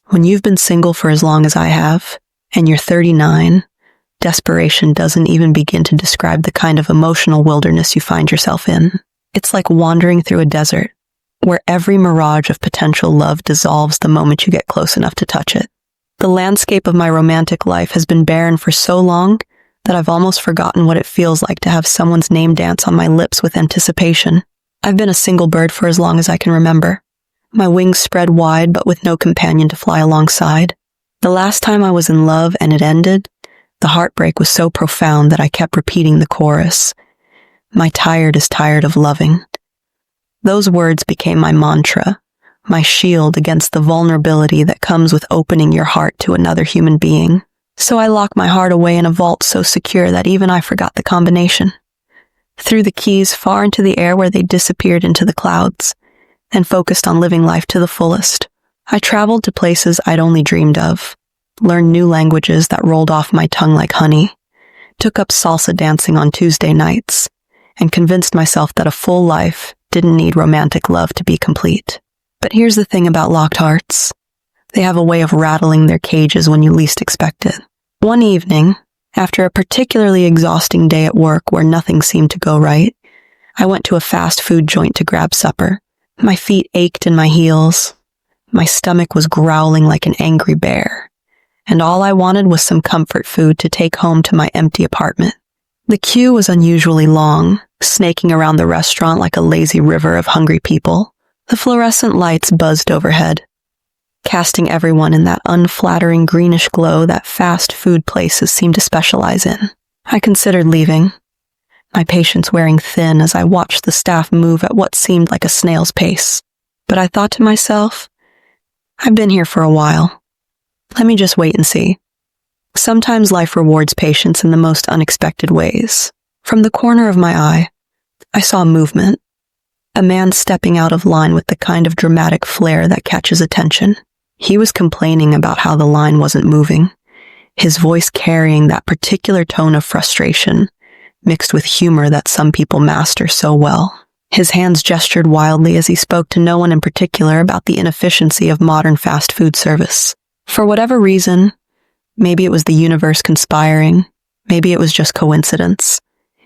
When you've been single for as long as I have, and you're 39, desperation doesn't even begin to describe the kind of emotional wilderness you find yourself in. It's like wandering through a desert, where every mirage of potential love dissolves the moment you get close enough to touch it. The landscape of my romantic life has been barren for so long that I've almost forgotten what it feels like to have someone's name dance on my lips with anticipation. I've been a single bird for as long as I can remember, my wings spread wide but with no companion to fly alongside. The last time I was in love and it ended, the heartbreak was so profound that I kept repeating the chorus, "My tired is tired of loving." Those words became my mantra, my shield against the vulnerability that comes with opening your heart to another human being. So I locked my heart away in a vault so secure that even I forgot the combination. Threw the keys far into the air where they disappeared into the clouds, and focused on living life to the fullest. I traveled to places I'd only dreamed of, learned new languages that rolled off my tongue like honey, took up salsa dancing on Tuesday nights, and convinced myself that a full life didn't need romantic love to be complete. But here's the thing about locked hearts. They have a way of rattling their cages when you least expect it. One evening, after a particularly exhausting day at work where nothing seemed to go right, I went to a fast food joint to grab supper. My feet ached in my heels. My stomach was growling like an angry bear. And all I wanted was some comfort food to take home to my empty apartment. The queue was unusually long, snaking around the restaurant like a lazy river of hungry people. The fluorescent lights buzzed overhead, casting everyone in that unflattering greenish glow that fast food places seem to specialize in. I considered leaving, my patience wearing thin as I watched the staff move at what seemed like a snail's pace. But I thought to myself, I've been here for a while. Let me just wait and see. Sometimes life rewards patience in the most unexpected ways. From the corner of my eye, I saw movement. A man stepping out of line with the kind of dramatic flair that catches attention. He was complaining about how the line wasn't moving, his voice carrying that particular tone of frustration, mixed with humor that some people master so well. His hands gestured wildly as he spoke to no one in particular about the inefficiency of modern fast food service. For whatever reason, maybe it was the universe conspiring, maybe it was just coincidence,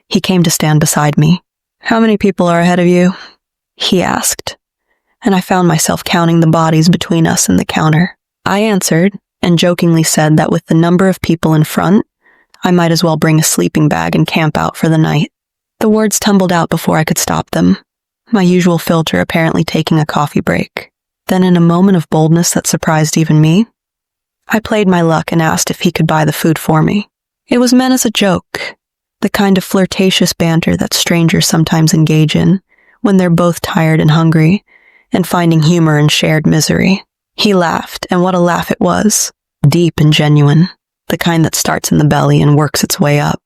he came to stand beside me. "How many people are ahead of you?" he asked, and I found myself counting the bodies between us and the counter. I answered, and jokingly said that with the number of people in front, I might as well bring a sleeping bag and camp out for the night. The words tumbled out before I could stop them, my usual filter apparently taking a coffee break. Then in a moment of boldness that surprised even me, I played my luck and asked if he could buy the food for me. It was meant as a joke, the kind of flirtatious banter that strangers sometimes engage in when they're both tired and hungry, and finding humor in shared misery. He laughed, and what a laugh it was, deep and genuine, the kind that starts in the belly and works its way up.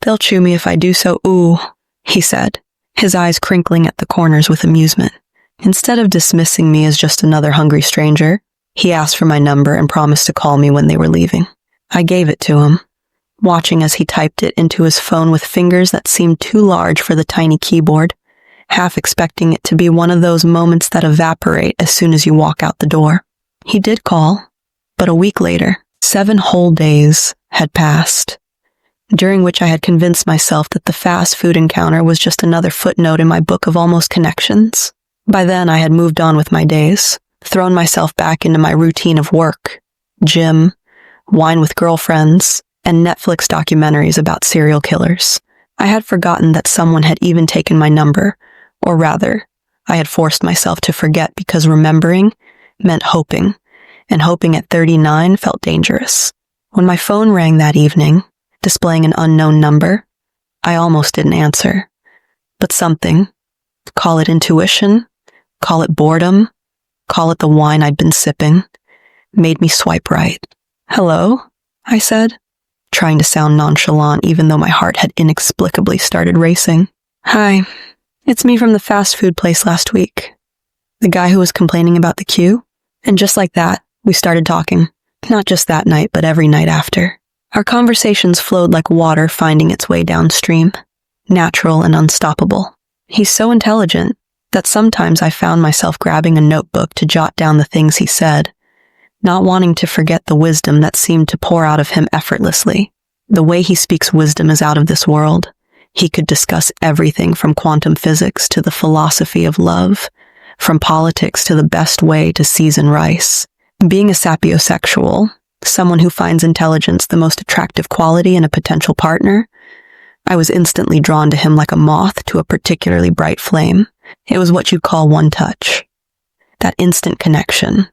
"They'll chew me if I do so, ooh," he said, his eyes crinkling at the corners with amusement. Instead of dismissing me as just another hungry stranger, he asked for my number and promised to call me when they were leaving. I gave it to him, watching as he typed it into his phone with fingers that seemed too large for the tiny keyboard, half expecting it to be one of those moments that evaporate as soon as you walk out the door. He did call, but a week later, 7 whole days had passed, during which I had convinced myself that the fast food encounter was just another footnote in my book of almost connections. By then, I had moved on with my days, thrown myself back into my routine of work, gym, wine with girlfriends, and Netflix documentaries about serial killers. I had forgotten that someone had even taken my number, or rather, I had forced myself to forget because remembering meant hoping, and hoping at 39 felt dangerous. When my phone rang that evening, displaying an unknown number, I almost didn't answer. But something, call it intuition, call it boredom, call it the wine I'd been sipping, made me swipe right. "Hello?" I said, trying to sound nonchalant even though my heart had inexplicably started racing. "Hi, it's me from the fast food place last week. The guy who was complaining about the queue." And just like that, we started talking. Not just that night, but every night after. Our conversations flowed like water finding its way downstream, natural and unstoppable. He's so intelligent that sometimes I found myself grabbing a notebook to jot down the things he said, not wanting to forget the wisdom that seemed to pour out of him effortlessly. The way he speaks wisdom is out of this world. He could discuss everything from quantum physics to the philosophy of love, from politics to the best way to season rice. Being a sapiosexual, someone who finds intelligence the most attractive quality in a potential partner, I was instantly drawn to him like a moth to a particularly bright flame. It was what you'd call one touch. That instant connection.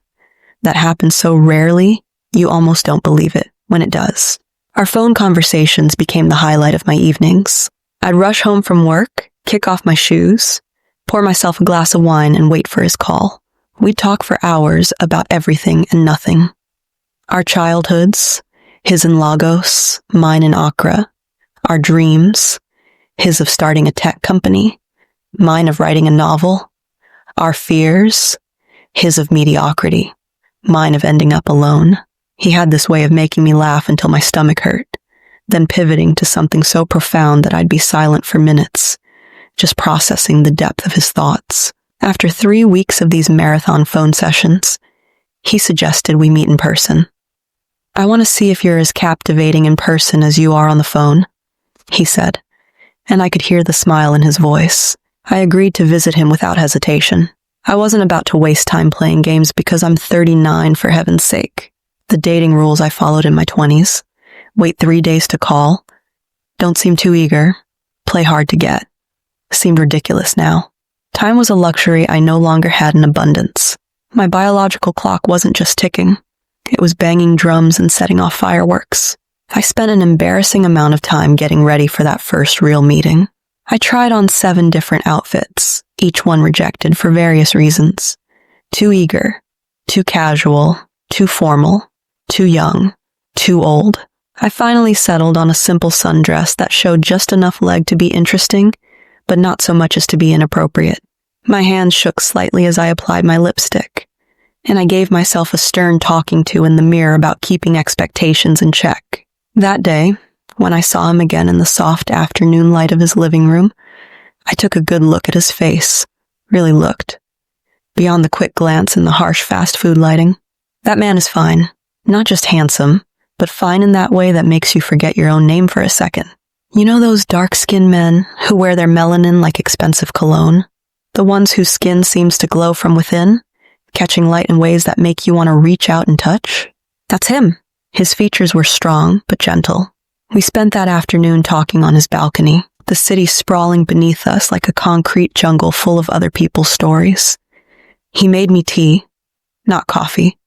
That happens so rarely, you almost don't believe it when it does. Our phone conversations became the highlight of my evenings. I'd rush home from work, kick off my shoes, pour myself a glass of wine and wait for his call. We'd talk for hours about everything and nothing. Our childhoods, his in Lagos, mine in Accra, our dreams, his of starting a tech company, mine of writing a novel, our fears, his of mediocrity, mine of ending up alone. He had this way of making me laugh until my stomach hurt, then pivoting to something so profound that I'd be silent for minutes, just processing the depth of his thoughts. After 3 weeks of these marathon phone sessions, he suggested we meet in person. "I want to see if you're as captivating in person as you are on the phone," he said, and I could hear the smile in his voice. I agreed to visit him without hesitation. I wasn't about to waste time playing games because I'm 39 for heaven's sake. The dating rules I followed in my 20s. Wait 3 days to call. Don't seem too eager. Play hard to get. Seemed ridiculous now. Time was a luxury I no longer had in abundance. My biological clock wasn't just ticking. It was banging drums and setting off fireworks. I spent an embarrassing amount of time getting ready for that first real meeting. I tried on 7 different outfits, each one rejected for various reasons. Too eager, too casual, too formal, too young, too old. I finally settled on a simple sundress that showed just enough leg to be interesting, but not so much as to be inappropriate. My hands shook slightly as I applied my lipstick, and I gave myself a stern talking to in the mirror about keeping expectations in check. That day, when I saw him again in the soft afternoon light of his living room, I took a good look at his face, really looked, beyond the quick glance and the harsh fast food lighting. That man is fine, not just handsome, but fine in that way that makes you forget your own name for a second. You know those dark-skinned men who wear their melanin like expensive cologne? The ones whose skin seems to glow from within, catching light in ways that make you want to reach out and touch? That's him. His features were strong, but gentle. We spent that afternoon talking on his balcony, the city sprawling beneath us like a concrete jungle full of other people's stories. He made me tea, not coffee,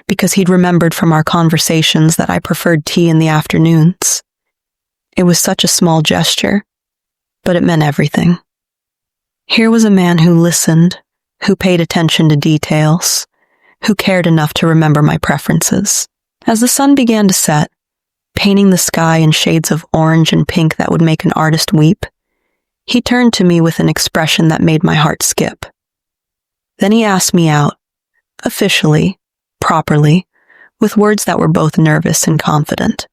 because he'd remembered from our conversations that I preferred tea in the afternoons. It was such a small gesture, but it meant everything. Here was a man who listened, who paid attention to details, who cared enough to remember my preferences. As the sun began to set, painting the sky in shades of orange and pink that would make an artist weep, he turned to me with an expression that made my heart skip. Then he asked me out, officially, properly, with words that were both nervous and confident.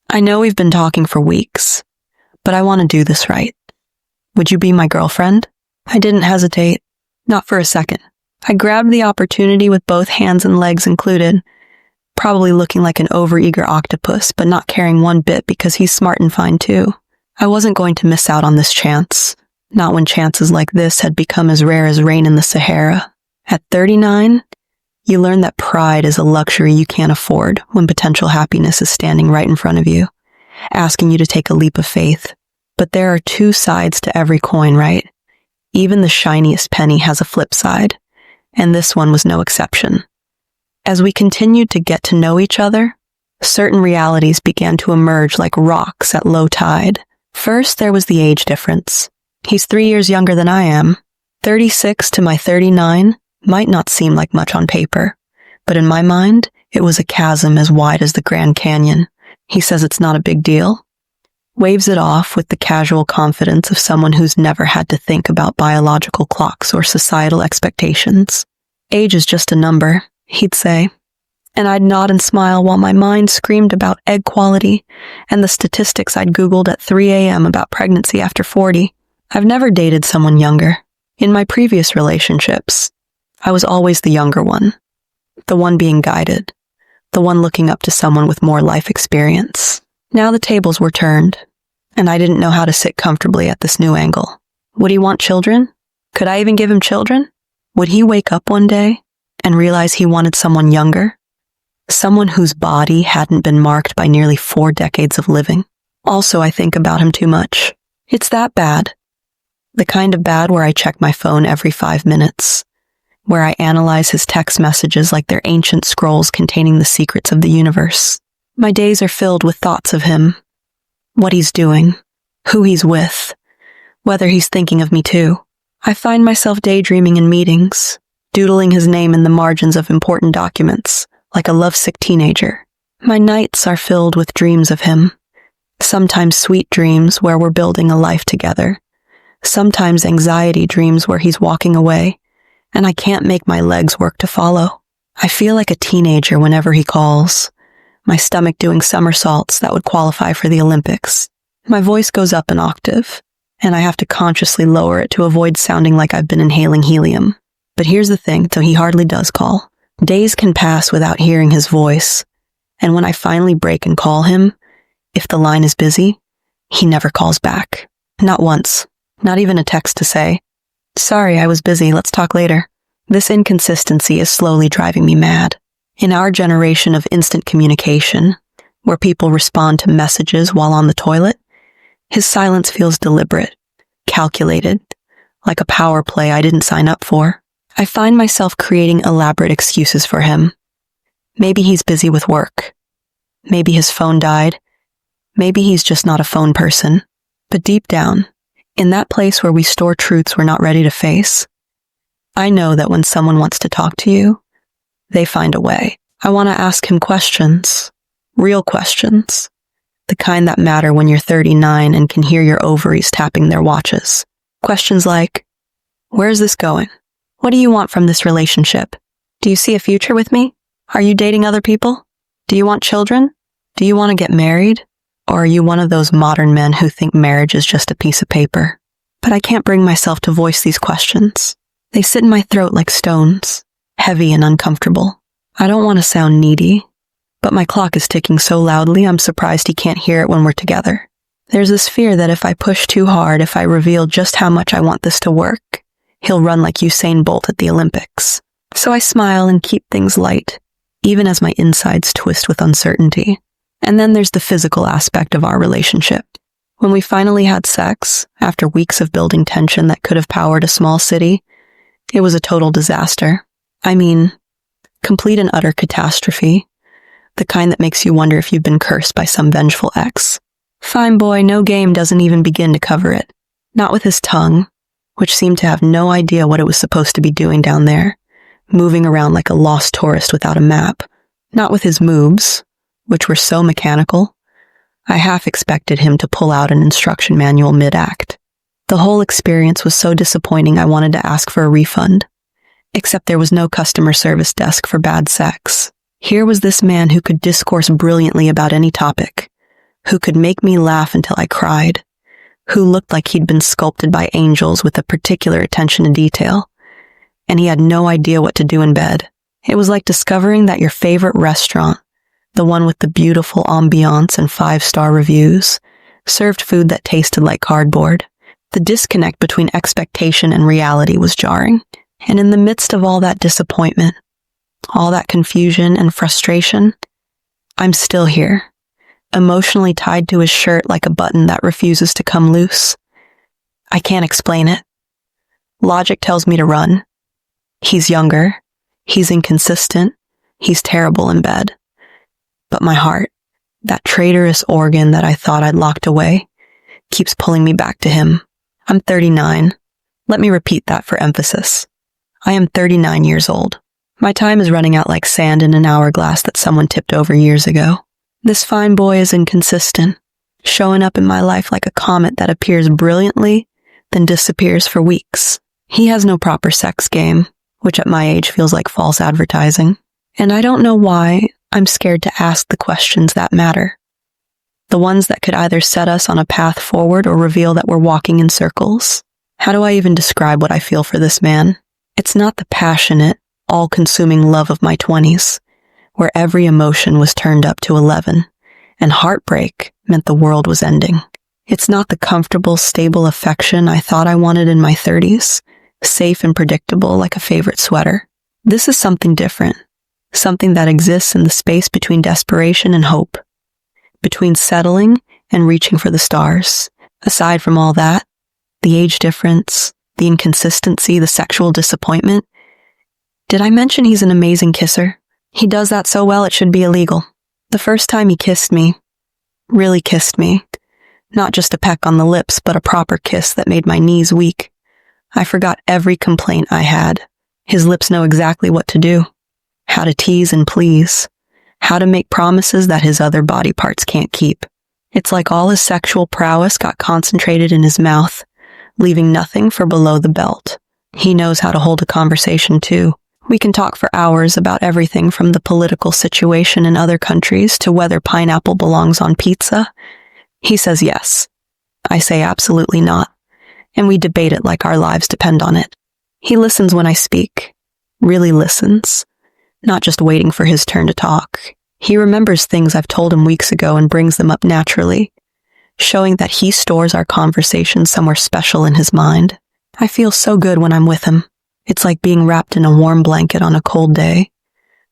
"I know we've been talking for weeks, but I want to do this right. Would you be my girlfriend?" I didn't hesitate, not for a second. I grabbed the opportunity with both hands and legs included, probably looking like an overeager octopus, but not caring one bit because he's smart and fine too. I wasn't going to miss out on this chance, not when chances like this had become as rare as rain in the Sahara. At 39, you learn that pride is a luxury you can't afford when potential happiness is standing right in front of you, asking you to take a leap of faith. But there are 2 sides to every coin, right? Even the shiniest penny has a flip side, and this one was no exception. As we continued to get to know each other, certain realities began to emerge like rocks at low tide. First, there was the age difference. He's 3 years younger than I am. 36 to my 39 might not seem like much on paper, but in my mind, it was a chasm as wide as the Grand Canyon. He says it's not a big deal, waves it off with the casual confidence of someone who's never had to think about biological clocks or societal expectations. Age is just a number, he'd say, and I'd nod and smile while my mind screamed about egg quality and the statistics I'd Googled at 3 a.m. about pregnancy after 40. I've never dated someone younger. In my previous relationships, I was always the younger one. the one being guided, the one looking up to someone with more life experience. Now the tables were turned, and I didn't know how to sit comfortably at this new angle. Would he want children? Could I even give him children? Would he wake up one day and realize he wanted someone younger? Someone whose body hadn't been marked by nearly 4 decades of living? Also, I think about him too much. It's that bad. The kind of bad where I check my phone every 5 minutes, where I analyze his text messages like they're ancient scrolls containing the secrets of the universe. My days are filled with thoughts of him, what he's doing, who he's with, whether he's thinking of me too. I find myself daydreaming in meetings, doodling his name in the margins of important documents, like a lovesick teenager. My nights are filled with dreams of him, sometimes sweet dreams where we're building a life together, sometimes anxiety dreams where he's walking away, and I can't make my legs work to follow. I feel like a teenager whenever he calls, my stomach doing somersaults that would qualify for the Olympics. My voice goes up an octave, and I have to consciously lower it to avoid sounding like I've been inhaling helium. But here's the thing, so he hardly does call. Days can pass without hearing his voice, and when I finally break and call him, if the line is busy, he never calls back. Not once. Not even a text to say, "Sorry, I was busy, let's talk later." This inconsistency is slowly driving me mad. In our generation of instant communication, where people respond to messages while on the toilet, his silence feels deliberate, calculated, like a power play I didn't sign up for. I find myself creating elaborate excuses for him. Maybe he's busy with work. Maybe his phone died. Maybe he's just not a phone person. But deep down, in that place where we store truths we're not ready to face, I know that when someone wants to talk to you, they find a way. I want to ask him questions, real questions, the kind that matter when you're 39 and can hear your ovaries tapping their watches. Questions like, where is this going? What do you want from this relationship? Do you see a future with me? Are you dating other people? Do you want children? Do you want to get married? Or are you one of those modern men who think marriage is just a piece of paper? But I can't bring myself to voice these questions. They sit in my throat like stones, heavy and uncomfortable. I don't want to sound needy, but my clock is ticking so loudly I'm surprised he can't hear it when we're together. There's this fear that if I push too hard, if I reveal just how much I want this to work, he'll run like Usain Bolt at the Olympics. So I smile and keep things light, even as my insides twist with uncertainty. And then there's the physical aspect of our relationship. When we finally had sex, after weeks of building tension that could have powered a small city, it was a total disaster. I mean, complete and utter catastrophe. The kind that makes you wonder if you've been cursed by some vengeful ex. Fine boy, no game doesn't even begin to cover it. Not with his tongue, which seemed to have no idea what it was supposed to be doing down there, moving around like a lost tourist without a map. Not with his moves, which were so mechanical, I half expected him to pull out an instruction manual mid-act. The whole experience was so disappointing I wanted to ask for a refund. Except there was no customer service desk for bad sex. Here was this man who could discourse brilliantly about any topic, who could make me laugh until I cried, who looked like he'd been sculpted by angels with a particular attention to detail, and he had no idea what to do in bed. It was like discovering that your favorite restaurant, the one with the beautiful ambiance and 5-star reviews, served food that tasted like cardboard. The disconnect between expectation and reality was jarring. And in the midst of all that disappointment, all that confusion and frustration, I'm still here, emotionally tied to his shirt like a button that refuses to come loose. I can't explain it. Logic tells me to run. He's younger. He's inconsistent. He's terrible in bed. But my heart, that traitorous organ that I thought I'd locked away, keeps pulling me back to him. I'm 39. Let me repeat that for emphasis. I am 39 years old. My time is running out like sand in an hourglass that someone tipped over years ago. This fine boy is inconsistent, showing up in my life like a comet that appears brilliantly, then disappears for weeks. He has no proper sex game, which at my age feels like false advertising. And I don't know why I'm scared to ask the questions that matter. The ones that could either set us on a path forward or reveal that we're walking in circles. How do I even describe what I feel for this man? It's not the passionate, all-consuming love of my 20s, where every emotion was turned up to 11, and heartbreak meant the world was ending. It's not the comfortable, stable affection I thought I wanted in my 30s, safe and predictable like a favorite sweater. This is something different, something that exists in the space between desperation and hope, between settling and reaching for the stars. Aside from all that, the age difference, the inconsistency, the sexual disappointment. Did I mention he's an amazing kisser? He does that so well it should be illegal. The first time he kissed me, really kissed me, not just a peck on the lips, but a proper kiss that made my knees weak. I forgot every complaint I had. His lips know exactly what to do, how to tease and please, how to make promises that his other body parts can't keep. It's like all his sexual prowess got concentrated in his mouth, leaving nothing for below the belt. He knows how to hold a conversation too. We can talk for hours about everything from the political situation in other countries to whether pineapple belongs on pizza. He says yes. I say absolutely not. And we debate it like our lives depend on it. He listens when I speak. Really listens. Not just waiting for his turn to talk. He remembers things I've told him weeks ago and brings them up naturally, showing that he stores our conversation somewhere special in his mind. I feel so good when I'm with him. It's like being wrapped in a warm blanket on a cold day.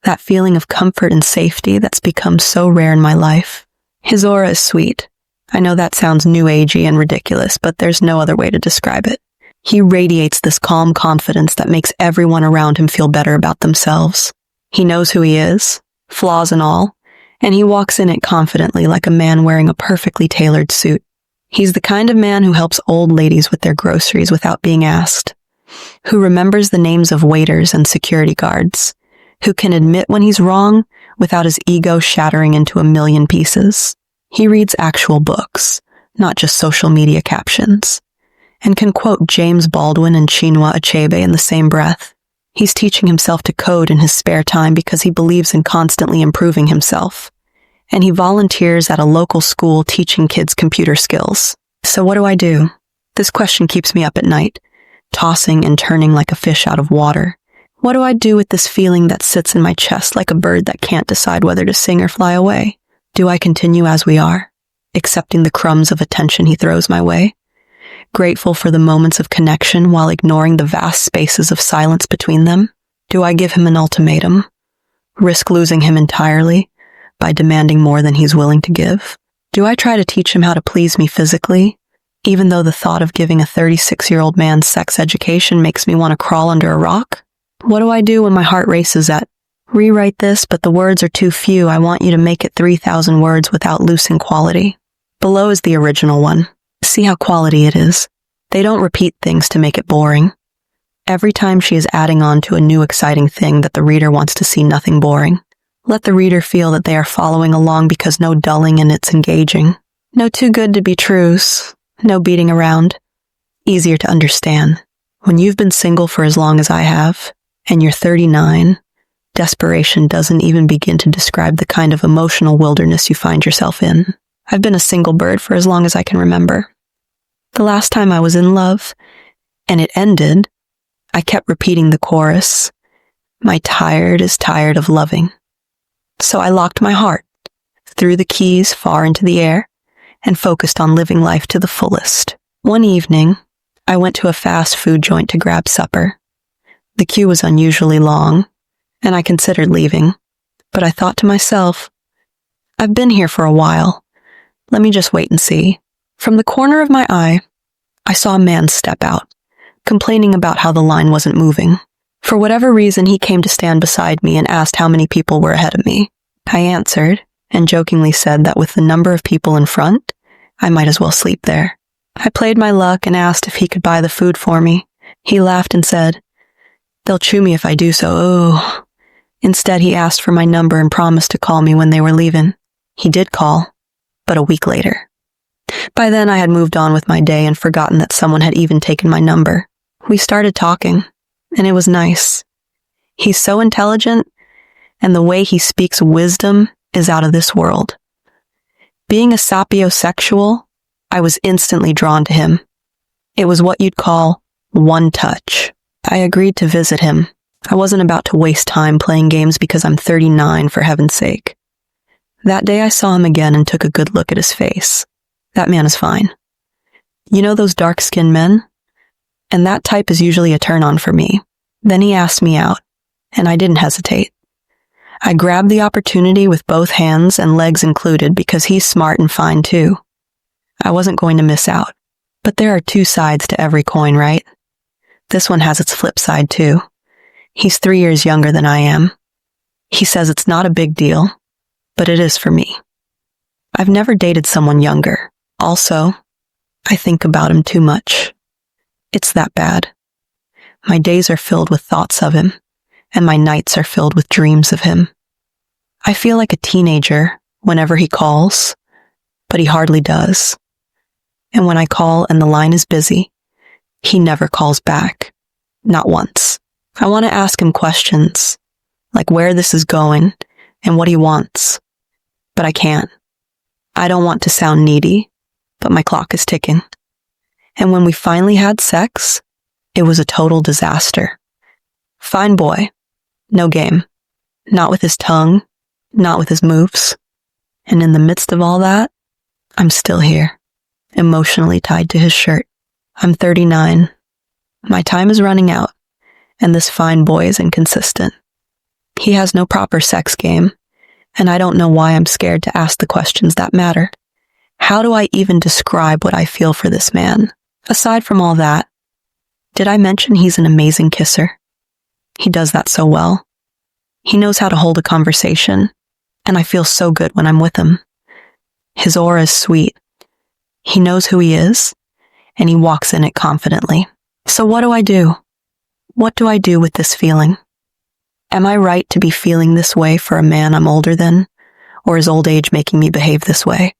That feeling of comfort and safety that's become so rare in my life. His aura is sweet. I know that sounds new agey and ridiculous, but there's no other way to describe it. He radiates this calm confidence that makes everyone around him feel better about themselves. He knows who he is, flaws and all, and he walks in it confidently like a man wearing a perfectly tailored suit. He's the kind of man who helps old ladies with their groceries without being asked, who remembers the names of waiters and security guards, who can admit when he's wrong without his ego shattering into a million pieces. He reads actual books, not just social media captions, and can quote James Baldwin and Chinua Achebe in the same breath. He's teaching himself to code in his spare time because he believes in constantly improving himself. And he volunteers at a local school teaching kids computer skills. So what do? This question keeps me up at night, tossing and turning like a fish out of water. What do I do with this feeling that sits in my chest like a bird that can't decide whether to sing or fly away? Do I continue as we are, accepting the crumbs of attention he throws my way? Grateful for the moments of connection while ignoring the vast spaces of silence between them? Do I give him an ultimatum? Risk losing him entirely by demanding more than he's willing to give? Do I try to teach him how to please me physically, even though the thought of giving a 36-year-old man sex education makes me want to crawl under a rock? What do I do when my heart races at, rewrite this, but the words are too few, I want you to make it 3,000 words without losing quality? Below is the original one. See how quality it is. They don't repeat things to make it boring. Every time she is adding on to a new exciting thing that the reader wants to see nothing boring. Let the reader feel that they are following along because no dulling and it's engaging. No too good to be trues. No beating around. Easier to understand. When you've been single for as long as I have, and you're 39, desperation doesn't even begin to describe the kind of emotional wilderness you find yourself in. I've been a single bird for as long as I can remember. The last time I was in love, and it ended, I kept repeating the chorus, "My tired is tired of loving." So I locked my heart, threw the keys far into the air, and focused on living life to the fullest. One evening, I went to a fast food joint to grab supper. The queue was unusually long, and I considered leaving, but I thought to myself, I've been here for a while. Let me just wait and see. From the corner of my eye, I saw a man step out, complaining about how the line wasn't moving. For whatever reason, he came to stand beside me and asked how many people were ahead of me. I answered, and jokingly said that with the number of people in front, I might as well sleep there. I played my luck and asked if he could buy the food for me. He laughed and said, "They'll chew me if I do so, oh." Instead, he asked for my number and promised to call me when they were leaving. He did call, but a week later. By then, I had moved on with my day and forgotten that someone had even taken my number. We started talking, and it was nice. He's so intelligent, and the way he speaks wisdom is out of this world. Being a sapiosexual, I was instantly drawn to him. It was what you'd call one touch. I agreed to visit him. I wasn't about to waste time playing games because I'm 39, for heaven's sake. That day I saw him again and took a good look at his face. That man is fine. You know those dark-skinned men? And that type is usually a turn-on for me. Then he asked me out, and I didn't hesitate. I grabbed the opportunity with both hands and legs included because he's smart and fine too. I wasn't going to miss out. But there are two sides to every coin, right? This one has its flip side too. He's 3 years younger than I am. He says it's not a big deal, but it is for me. I've never dated someone younger. Also, I think about him too much. It's that bad. My days are filled with thoughts of him, and my nights are filled with dreams of him. I feel like a teenager whenever he calls, but he hardly does. And when I call and the line is busy, he never calls back. Not once. I want to ask him questions, like where this is going and what he wants. But I can't. I don't want to sound needy, but my clock is ticking. And when we finally had sex, it was a total disaster. Fine boy. No game. Not with his tongue, not with his moves. And in the midst of all that, I'm still here, emotionally tied to his shirt. I'm 39. My time is running out, and this fine boy is inconsistent. He has no proper sex game, and I don't know why I'm scared to ask the questions that matter. How do I even describe what I feel for this man? Aside from all that, did I mention he's an amazing kisser? He does that so well. He knows how to hold a conversation, and I feel so good when I'm with him. His aura is sweet. He knows who he is, and he walks in it confidently. So what do I do? What do I do with this feeling? Am I right to be feeling this way for a man I'm older than, or is old age making me behave this way?